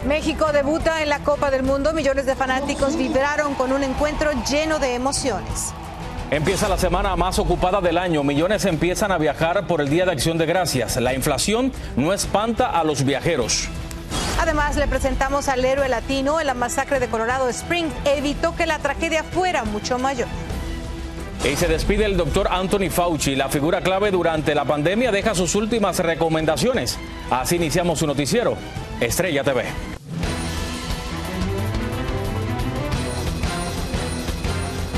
México debuta en la Copa del Mundo. Millones de fanáticos vibraron con un encuentro lleno de emociones. Empieza la semana más ocupada del año. Millones empiezan a viajar por el Día de Acción de Gracias. La inflación no espanta a los viajeros. Además, le presentamos al héroe latino en la masacre de Colorado Springs. Evitó que la tragedia fuera mucho mayor. Y se despide el doctor Anthony Fauci. La figura clave durante la pandemia deja sus últimas recomendaciones. Así iniciamos su noticiero, Estrella TV.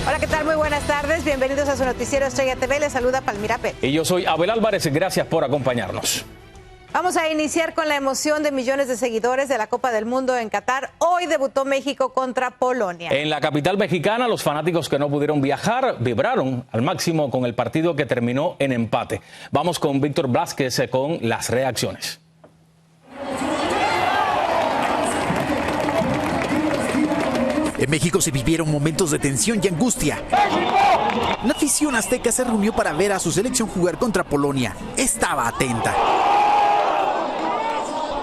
Hola, ¿qué tal? Muy buenas tardes. Bienvenidos a su noticiero Estrella TV. Les saluda Palmira P. Y yo soy Abel Álvarez. Gracias por acompañarnos. Vamos a iniciar con la emoción de millones de seguidores de la Copa del Mundo en Qatar. Hoy debutó México contra Polonia. En la capital mexicana, los fanáticos que no pudieron viajar vibraron al máximo con el partido que terminó en empate. Vamos con Víctor Blázquez con las reacciones. En México se vivieron momentos de tensión y angustia. La afición azteca se reunió para ver a su selección jugar contra Polonia. Estaba atenta.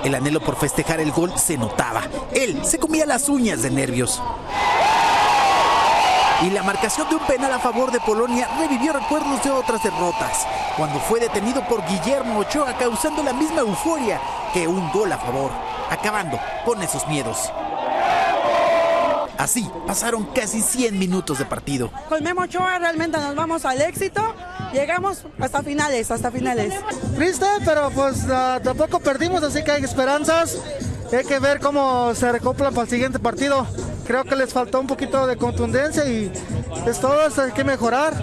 El anhelo por festejar el gol se notaba. Él se comía las uñas de nervios. Y la marcación de un penal a favor de Polonia revivió recuerdos de otras derrotas, cuando fue detenido por Guillermo Ochoa, causando la misma euforia que un gol a favor, acabando con esos miedos. Así pasaron casi 100 minutos de partido. Con Memo Ochoa realmente nos vamos al éxito. Llegamos hasta finales, Triste, pero pues tampoco perdimos, así que hay esperanzas. Hay que ver cómo se recuplan para el siguiente partido. Creo que les faltó un poquito de contundencia y es todo, hay que mejorar.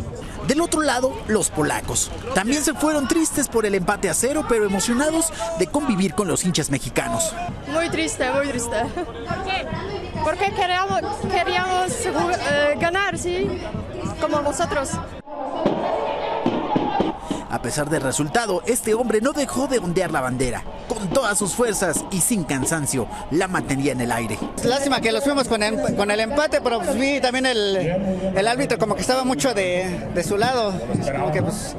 Del otro lado, los polacos. También se fueron tristes por el empate a 0, pero emocionados de convivir con los hinchas mexicanos. Muy triste, muy triste. ¿Por qué? Porque queríamos ganar, ¿sí? Como vosotros. A pesar del resultado, este hombre no dejó de ondear la bandera. Con todas sus fuerzas y sin cansancio, la mantenía en el aire. Lástima que los fuimos con el empate, pero pues vi también el árbitro como que estaba mucho de su lado. Como que pues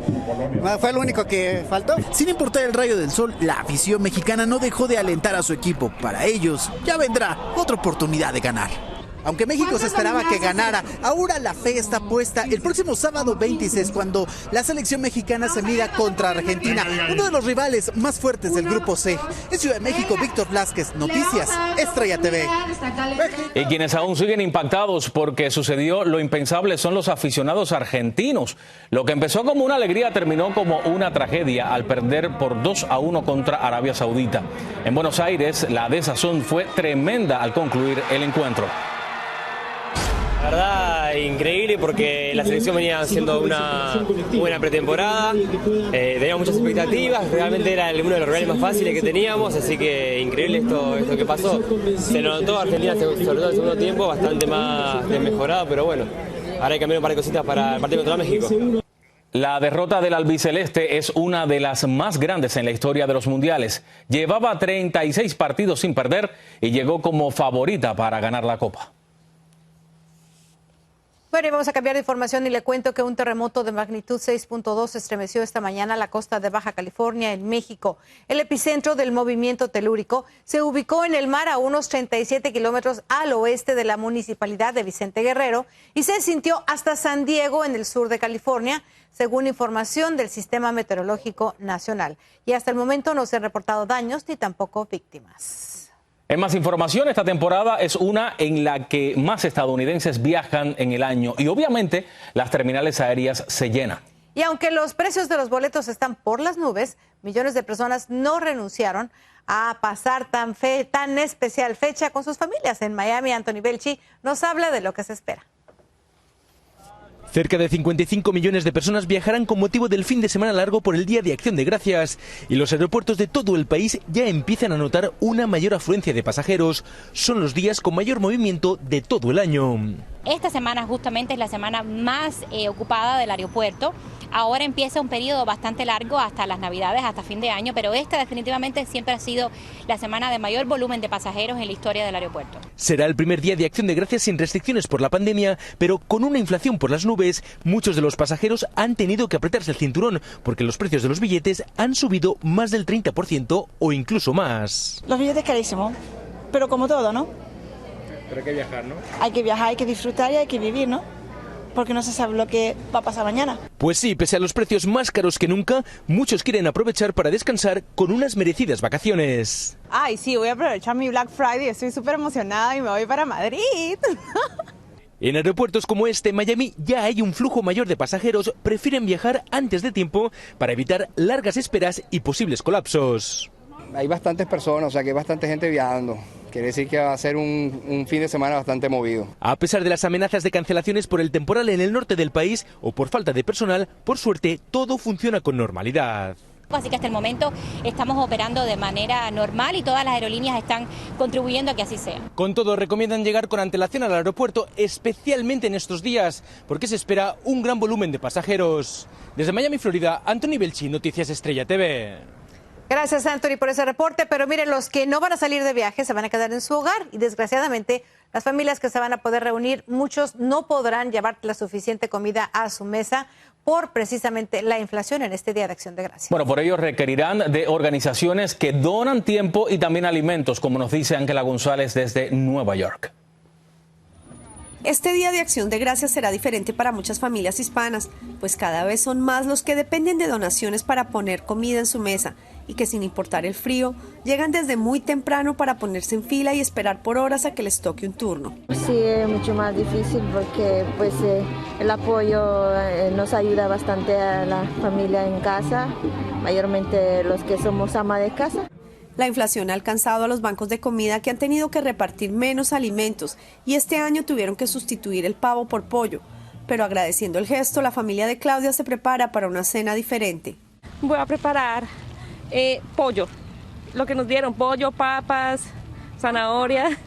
fue lo único que faltó. Sin importar el rayo del sol, la afición mexicana no dejó de alentar a su equipo. Para ellos, ya vendrá otra oportunidad de ganar. Aunque México se esperaba que ganara, ahora la fe está puesta el próximo sábado 26, cuando la selección mexicana se mida contra Argentina, uno de los rivales más fuertes del Grupo C. En Ciudad de México, Víctor Blázquez, Noticias, Estrella TV. Y quienes aún siguen impactados porque sucedió lo impensable son los aficionados argentinos. Lo que empezó como una alegría terminó como una tragedia al perder por 2-1 contra Arabia Saudita. En Buenos Aires, la desazón fue tremenda al concluir el encuentro. La verdad, increíble porque la selección venía haciendo una buena pretemporada, teníamos muchas expectativas, realmente era uno de los rivales más fáciles que teníamos, así que increíble esto que pasó. Se notó Argentina, sobre todo en el segundo tiempo, bastante más desmejorado, pero bueno, ahora hay que cambiar un par de cositas para el partido contra México. La derrota del albiceleste es una de las más grandes en la historia de los mundiales. Llevaba 36 partidos sin perder y llegó como favorita para ganar la Copa. Bueno, y vamos a cambiar de información y le cuento que un terremoto de magnitud 6.2 estremeció esta mañana la costa de Baja California, en México. El epicentro del movimiento telúrico se ubicó en el mar a unos 37 kilómetros al oeste de la municipalidad de Vicente Guerrero y se sintió hasta San Diego, en el sur de California, según información del Sistema Meteorológico Nacional. Y hasta el momento no se han reportado daños ni tampoco víctimas. En más información, esta temporada es una en la que más estadounidenses viajan en el año y obviamente las terminales aéreas se llenan. Y aunque los precios de los boletos están por las nubes, millones de personas no renunciaron a pasar tan especial fecha con sus familias. En Miami, Anthony Belchi nos habla de lo que se espera. Cerca de 55 millones de personas viajarán con motivo del fin de semana largo por el Día de Acción de Gracias y los aeropuertos de todo el país ya empiezan a notar una mayor afluencia de pasajeros. Son los días con mayor movimiento de todo el año. Esta semana justamente es la semana más ocupada del aeropuerto. Ahora empieza un periodo bastante largo hasta las Navidades, hasta fin de año, pero esta definitivamente siempre ha sido la semana de mayor volumen de pasajeros en la historia del aeropuerto. Será el primer día de Acción de Gracias sin restricciones por la pandemia, pero con una inflación por las nubes, muchos de los pasajeros han tenido que apretarse el cinturón porque los precios de los billetes han subido más del 30% o incluso más. Los billetes carísimos. pero como todo, ¿no? Pero hay que viajar, ¿no? Hay que viajar, hay que disfrutar y hay que vivir, ¿no? Porque no se sabe lo que va a pasar mañana. Pues sí, pese a los precios más caros que nunca, muchos quieren aprovechar para descansar con unas merecidas vacaciones. Ay, sí, voy a aprovechar mi Black Friday, estoy súper emocionada y me voy para Madrid. En aeropuertos como este, Miami, ya hay un flujo mayor de pasajeros, prefieren viajar antes de tiempo para evitar largas esperas y posibles colapsos. Hay bastantes personas, o sea que hay bastante gente viajando. Quiere decir que va a ser un fin de semana bastante movido. A pesar de las amenazas de cancelaciones por el temporal en el norte del país o por falta de personal, por suerte todo funciona con normalidad. Así que hasta el momento estamos operando de manera normal y todas las aerolíneas están contribuyendo a que así sea. Con todo, recomiendan llegar con antelación al aeropuerto, especialmente en estos días, porque se espera un gran volumen de pasajeros. Desde Miami, Florida, Anthony Belchi, Noticias Estrella TV. Gracias, Anthony, por ese reporte. Pero miren, los que no van a salir de viaje se van a quedar en su hogar y desgraciadamente las familias que se van a poder reunir, muchos no podrán llevar la suficiente comida a su mesa por precisamente la inflación en este Día de Acción de Gracias. Bueno, por ello requerirán de organizaciones que donan tiempo y también alimentos, como nos dice Ángela González desde Nueva York. Este Día de Acción de Gracias será diferente para muchas familias hispanas, pues cada vez son más los que dependen de donaciones para poner comida en su mesa y que sin importar el frío, llegan desde muy temprano para ponerse en fila y esperar por horas a que les toque un turno. Sí, es mucho más difícil porque pues el apoyo nos ayuda bastante a la familia en casa, mayormente los que somos ama de casa. La inflación ha alcanzado a los bancos de comida que han tenido que repartir menos alimentos y este año tuvieron que sustituir el pavo por pollo. Pero agradeciendo el gesto, la familia de Claudia se prepara para una cena diferente. Voy a preparar pollo, lo que nos dieron, pollo, papas, zanahoria.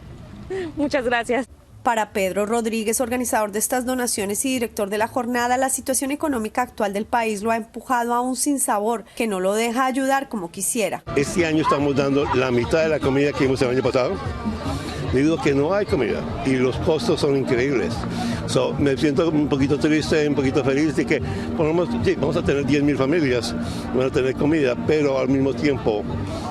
Muchas gracias. Para Pedro Rodríguez, organizador de estas donaciones y director de la jornada, la situación económica actual del país lo ha empujado a un sinsabor que no lo deja ayudar como quisiera. Este año estamos dando la mitad de la comida que hicimos el año pasado, debido a que no hay comida y los costos son increíbles. Me siento un poquito triste, un poquito feliz de que por lo menos, sí, vamos a tener 10,000 familias, van a tener comida, pero al mismo tiempo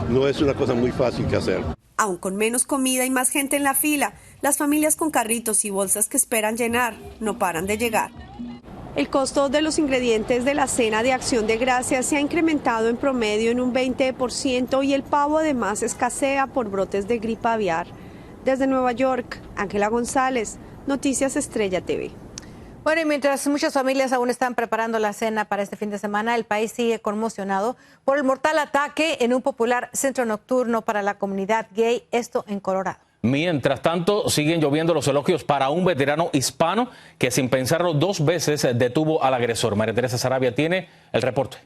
no es una cosa muy fácil que hacer. Aún con menos comida y más gente en la fila, las familias con carritos y bolsas que esperan llenar no paran de llegar. El costo de los ingredientes de la cena de Acción de Gracias se ha incrementado en promedio en un 20% y el pavo además escasea por brotes de gripe aviar. Desde Nueva York, Ángela González, Noticias Estrella TV. Bueno, y mientras muchas familias aún están preparando la cena para este fin de semana, el país sigue conmocionado por el mortal ataque en un popular centro nocturno para la comunidad gay, esto en Colorado. Mientras tanto, siguen lloviendo los elogios para un veterano hispano que sin pensarlo 2 veces detuvo al agresor. María Teresa Sarabia tiene el reporte.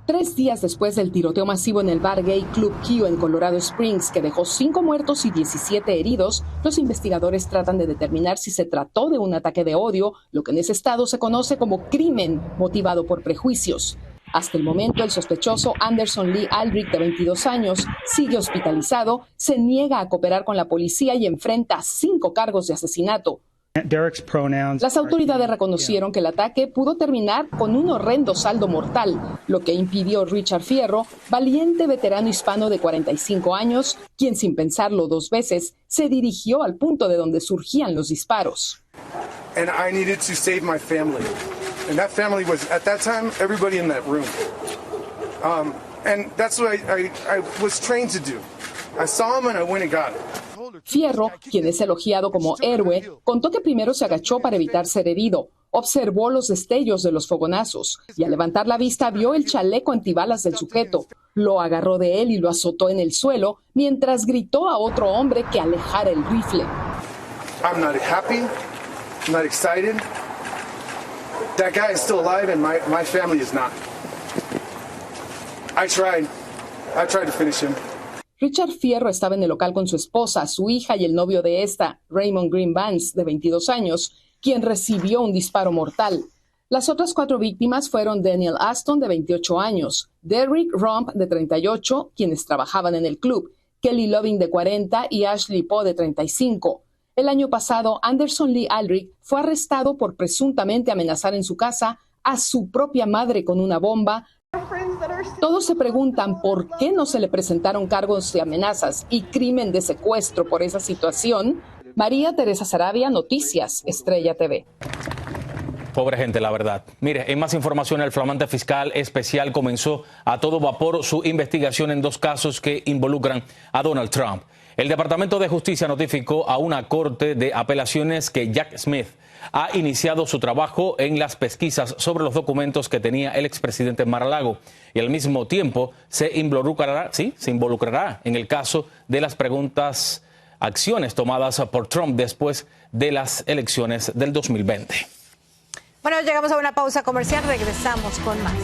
3 días después del tiroteo masivo en el bar gay Club Q en Colorado Springs, que dejó 5 muertos y 17 heridos, los investigadores tratan de determinar si se trató de un ataque de odio, lo que en ese estado se conoce como crimen motivado por prejuicios. Hasta el momento, el sospechoso Anderson Lee Aldrich, de 22 años, sigue hospitalizado, se niega a cooperar con la policía y enfrenta 5 cargos de asesinato. Las autoridades reconocieron que el ataque pudo terminar con un horrendo saldo mortal, lo que impidió Richard Fierro, valiente veterano hispano de 45 años, quien sin pensarlo 2 veces se dirigió al punto de donde surgían los disparos. And I needed to save my family. And that family was, at that time, everybody in that room. And that's what I was trained to do. I saw him and I went and got him. Fierro, quien es elogiado como héroe, contó que primero se agachó para evitar ser herido, observó los destellos de los fogonazos y al levantar la vista vio el chaleco antibalas del sujeto. Lo agarró de él y lo azotó en el suelo mientras gritó a otro hombre que alejara el rifle. I'm not happy, I'm not excited. That guy is still alive and my family is not. I tried to finish him. Richard Fierro estaba en el local con su esposa, su hija y el novio de esta, Raymond Green Vance, de 22 años, quien recibió un disparo mortal. Las otras 4 víctimas fueron Daniel Aston, de 28 años, Derrick Rump, de 38, quienes trabajaban en el club, Kelly Loving, de 40, y Ashley Poe, de 35. El año pasado, Anderson Lee Aldrich fue arrestado por presuntamente amenazar en su casa a su propia madre con una bomba Todos se preguntan por qué no se le presentaron cargos de amenazas y crimen de secuestro por esa situación. María Teresa Sarabia, Noticias, Estrella TV. Pobre gente, la verdad. Mire, en más información, el flamante fiscal especial comenzó a todo vapor su investigación en 2 casos que involucran a Donald Trump. El Departamento de Justicia notificó a una corte de apelaciones que Jack Smith ha iniciado su trabajo en las pesquisas sobre los documentos que tenía el expresidente Mar-a-Lago y al mismo tiempo se involucrará en el caso de las acciones tomadas por Trump después de las elecciones del 2020. Bueno, llegamos a una pausa comercial, regresamos con más.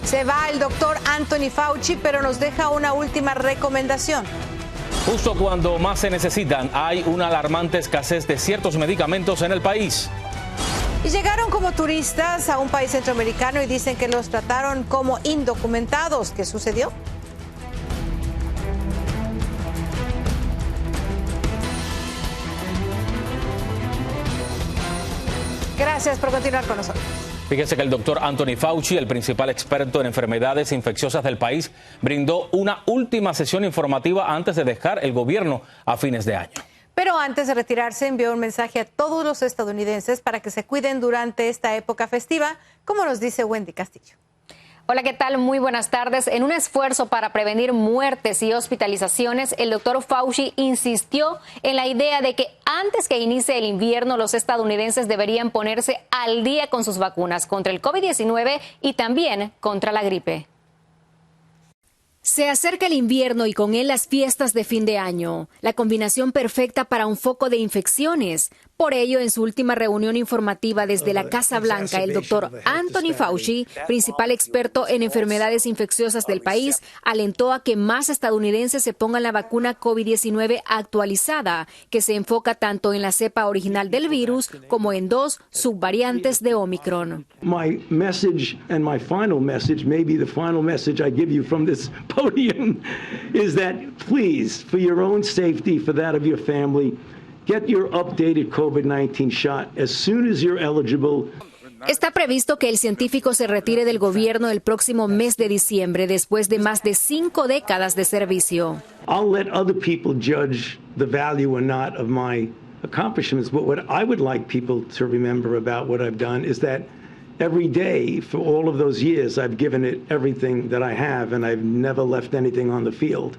Se va el doctor Anthony Fauci, pero nos deja una última recomendación. Justo cuando más se necesitan, hay una alarmante escasez de ciertos medicamentos en el país. Y llegaron como turistas a un país centroamericano y dicen que los trataron como indocumentados. ¿Qué sucedió? Gracias por continuar con nosotros. Fíjese que el doctor Anthony Fauci, el principal experto en enfermedades infecciosas del país, brindó una última sesión informativa antes de dejar el gobierno a fines de año. Pero antes de retirarse envió un mensaje a todos los estadounidenses para que se cuiden durante esta época festiva, como nos dice Wendy Castillo. Hola, ¿qué tal? Muy buenas tardes. En un esfuerzo para prevenir muertes y hospitalizaciones, el doctor Fauci insistió en la idea de que antes que inicie el invierno, los estadounidenses deberían ponerse al día con sus vacunas contra el COVID-19 y también contra la gripe. Se acerca el invierno y con él las fiestas de fin de año, la combinación perfecta para un foco de infecciones. Por ello, en su última reunión informativa desde la Casa Blanca, el doctor Anthony Fauci, principal experto en enfermedades infecciosas del país, alentó a que más estadounidenses se pongan la vacuna COVID-19 actualizada, que se enfoca tanto en la cepa original del virus como en 2 subvariantes de Omicron. My message and my final message, maybe the final message I give you from this podium, is that please, for your own safety, for that of your family, get your updated COVID-19 shot as soon as you're eligible. Está previsto que el científico se retire del gobierno el próximo mes de diciembre, después de más de 5 décadas de servicio. I'll let other people judge the value or not of my accomplishments, but what I would like people to remember about what I've done is that every day for all of those years I've given it everything that I have and I've never left anything on the field.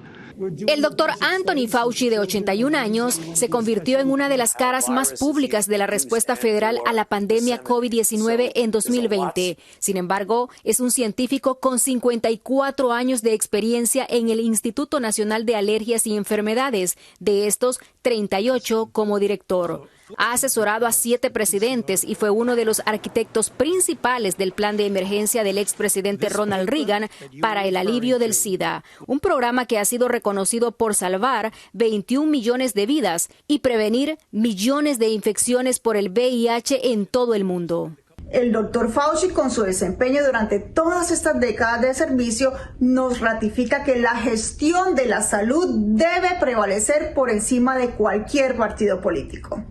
El doctor Anthony Fauci, de 81 años, se convirtió en una de las caras más públicas de la respuesta federal a la pandemia COVID-19 en 2020. Sin embargo, es un científico con 54 años de experiencia en el Instituto Nacional de Alergias y Enfermedades, de estos 38 como director. Ha asesorado a 7 presidentes y fue uno de los arquitectos principales del plan de emergencia del expresidente Ronald Reagan para el alivio del SIDA, un programa que ha sido reconocido por salvar 21 millones de vidas y prevenir millones de infecciones por el VIH en todo el mundo. El doctor Fauci, con su desempeño durante todas estas décadas de servicio, nos ratifica que la gestión de la salud debe prevalecer por encima de cualquier partido político.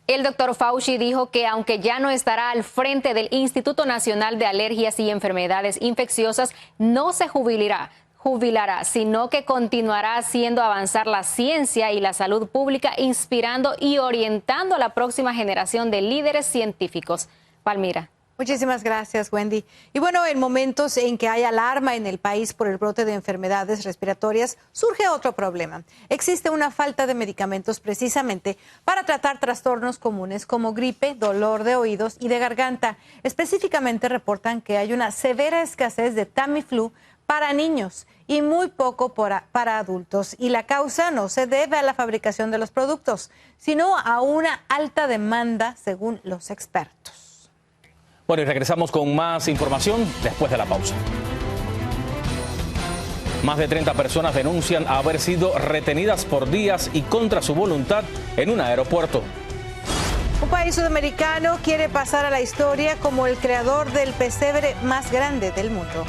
El doctor Fauci dijo que aunque ya no estará al frente del Instituto Nacional de Alergias y Enfermedades Infecciosas, no se jubilará, sino que continuará haciendo avanzar la ciencia y la salud pública, inspirando y orientando a la próxima generación de líderes científicos. Palmira. Muchísimas gracias, Wendy. Y bueno, en momentos en que hay alarma en el país por el brote de enfermedades respiratorias, surge otro problema. Existe una falta de medicamentos precisamente para tratar trastornos comunes como gripe, dolor de oídos y de garganta. Específicamente reportan que hay una severa escasez de Tamiflu para niños y muy poco para adultos. Y la causa no se debe a la fabricación de los productos, sino a una alta demanda, según los expertos. Bueno, y regresamos con más información después de la pausa. Más de 30 personas denuncian haber sido retenidas por días y contra su voluntad en un aeropuerto. Un país sudamericano quiere pasar a la historia como el creador del pesebre más grande del mundo.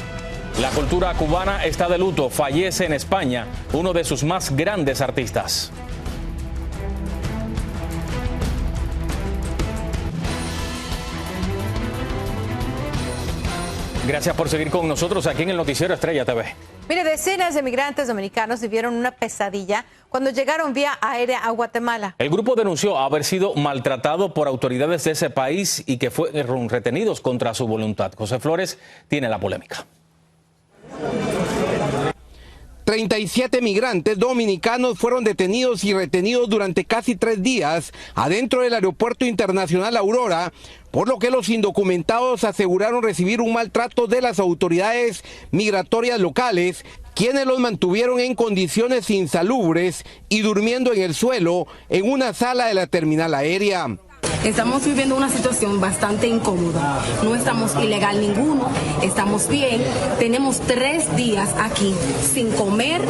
La cultura cubana está de luto. Fallece en España uno de sus más grandes artistas. Gracias por seguir con nosotros aquí en el Noticiero Estrella TV. Mire, decenas de migrantes dominicanos vivieron una pesadilla cuando llegaron vía aérea a Guatemala. El grupo denunció haber sido maltratado por autoridades de ese país y que fueron retenidos contra su voluntad. José Flores tiene la polémica. 37 migrantes dominicanos fueron detenidos y retenidos durante casi 3 días adentro del Aeropuerto Internacional Aurora, por lo que los indocumentados aseguraron recibir un maltrato de las autoridades migratorias locales, quienes los mantuvieron en condiciones insalubres y durmiendo en el suelo en una sala de la terminal aérea. Estamos viviendo una situación bastante incómoda. No estamos ilegal ninguno, estamos bien. Tenemos 3 días aquí sin comer.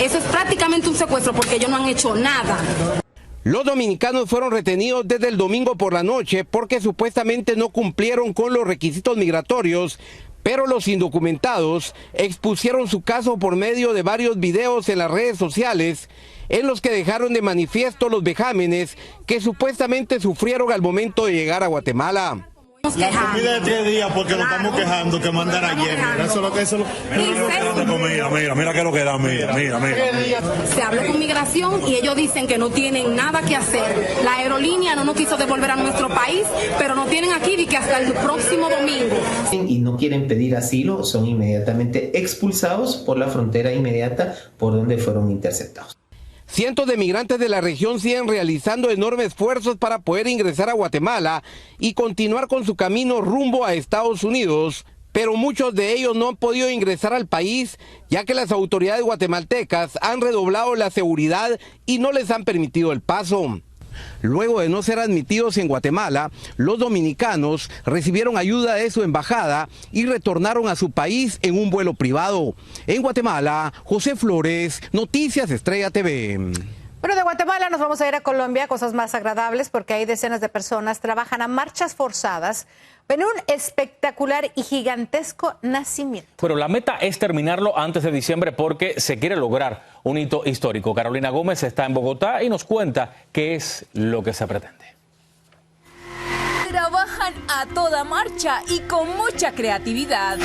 Eso es prácticamente un secuestro porque ellos no han hecho nada. Los dominicanos fueron retenidos desde el domingo por la noche porque supuestamente no cumplieron con los requisitos migratorios, pero los indocumentados expusieron su caso por medio de varios videos en las redes sociales en los que dejaron de manifiesto los vejámenes que supuestamente sufrieron al momento de llegar a Guatemala. La comida de 3 días porque nos estamos quejando que mandan ayer. Mira que lo que da, mira. Se habló con migración y ellos dicen que no tienen nada que hacer. La aerolínea no nos quiso devolver a nuestro país, pero nos tienen aquí y que hasta el próximo domingo. Y no quieren pedir asilo, son inmediatamente expulsados por la frontera inmediata por donde fueron interceptados. Cientos de migrantes de la región siguen realizando enormes esfuerzos para poder ingresar a Guatemala y continuar con su camino rumbo a Estados Unidos, pero muchos de ellos no han podido ingresar al país, ya que las autoridades guatemaltecas han redoblado la seguridad y no les han permitido el paso. Luego de no ser admitidos en Guatemala, los dominicanos recibieron ayuda de su embajada y retornaron a su país en un vuelo privado. En Guatemala, José Flores, Noticias Estrella TV. Bueno, de Guatemala nos vamos a ir a Colombia, cosas más agradables, porque ahí decenas de personas trabajan a marchas forzadas en un espectacular y gigantesco nacimiento. Pero la meta es terminarlo antes de diciembre porque se quiere lograr un hito histórico. Carolina Gómez está en Bogotá y nos cuenta qué es lo que se pretende. Trabajan a toda marcha y con mucha creatividad.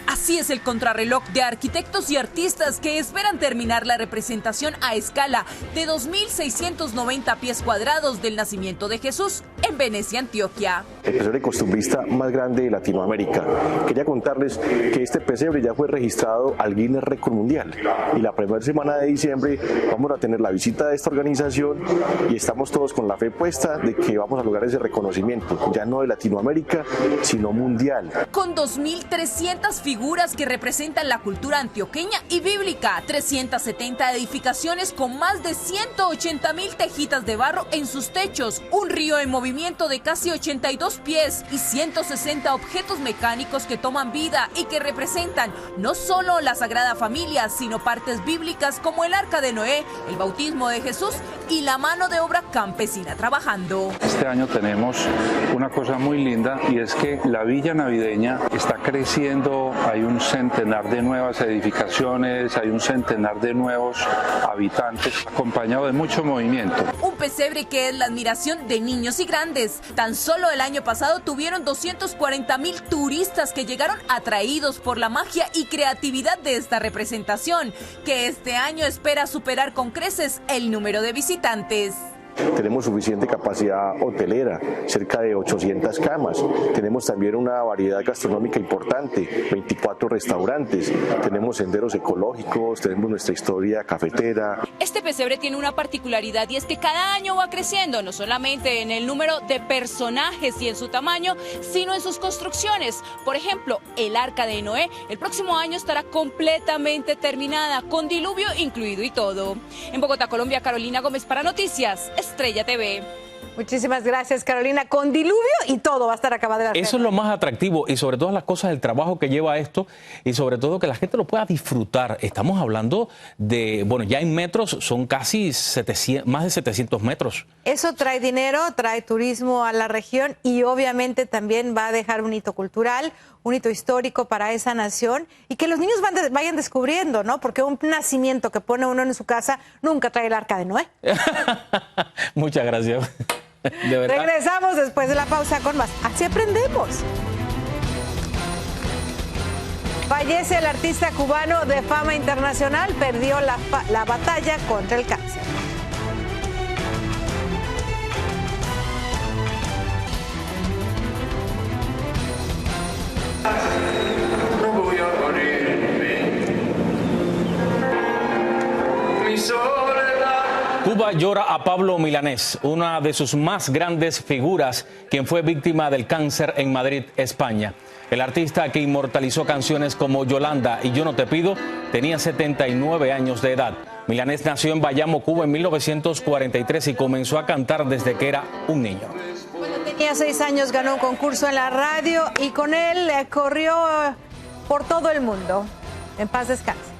Así es el contrarreloj de arquitectos y artistas que esperan terminar la representación a escala de 2.690 pies cuadrados del nacimiento de Jesús en Venecia, Antioquia. El pesebre costumbrista más grande de Latinoamérica. Quería contarles que este pesebre ya fue registrado al Guinness Récord Mundial y la primera semana de diciembre vamos a tener la visita de esta organización y estamos todos con la fe puesta de que vamos a lograr ese reconocimiento, ya no de Latinoamérica, sino mundial. Con 2.300 figuras que representan la cultura antioqueña y bíblica, 370 edificaciones con más de 180.000 tejitas de barro en sus techos, un río en movimiento de casi 82 pies y 160 objetos mecánicos que toman vida y que representan no solo la Sagrada Familia, sino partes bíblicas como el Arca de Noé, el bautismo de Jesús y la mano de obra campesina trabajando. Este año tenemos una cosa muy linda y es que la villa navideña está creciendo. Hay un centenar de nuevas edificaciones, hay un centenar de nuevos habitantes, acompañado de mucho movimiento. Un pesebre que es la admiración de niños y grandes. Tan solo el año pasado tuvieron 240.000 turistas que llegaron atraídos por la magia y creatividad de esta representación, que este año espera superar con creces el número de visitantes. Tenemos suficiente capacidad hotelera, cerca de 800 camas. Tenemos también una variedad gastronómica importante, 24 restaurantes. Tenemos senderos ecológicos, tenemos nuestra historia cafetera. Este pesebre tiene una particularidad y es que cada año va creciendo, no solamente en el número de personajes y en su tamaño, sino en sus construcciones. Por ejemplo, el Arca de Noé el próximo año estará completamente terminada, con diluvio incluido y todo. En Bogotá, Colombia, Carolina Gómez para Noticias Estrella TV. Muchísimas gracias, Carolina. Con diluvio y todo va a estar acabado. Eso es lo más atractivo y sobre todas las cosas, el trabajo que lleva esto y sobre todo que la gente lo pueda disfrutar. Estamos hablando de, bueno, ya en metros son casi 700, más de 700 metros. Eso trae dinero, trae turismo a la región y obviamente también va a dejar un hito cultural, un hito histórico para esa nación y que los niños vayan descubriendo, ¿no? Porque un nacimiento que pone uno en su casa nunca trae el Arca de Noé. Muchas gracias. De verdad. Regresamos después de la pausa con más. Así aprendemos. Fallece el artista cubano de fama internacional, perdió la batalla contra el cáncer. Cuba llora a Pablo Milanés, una de sus más grandes figuras, quien fue víctima del cáncer en Madrid, España. El artista que inmortalizó canciones como Yolanda y Yo no te pido tenía 79 años de edad. Milanés nació en Bayamo, Cuba en 1943 y comenzó a cantar desde que era un niño. Cuando tenía 6 años ganó un concurso en la radio y con él corrió por todo el mundo. En paz descanse.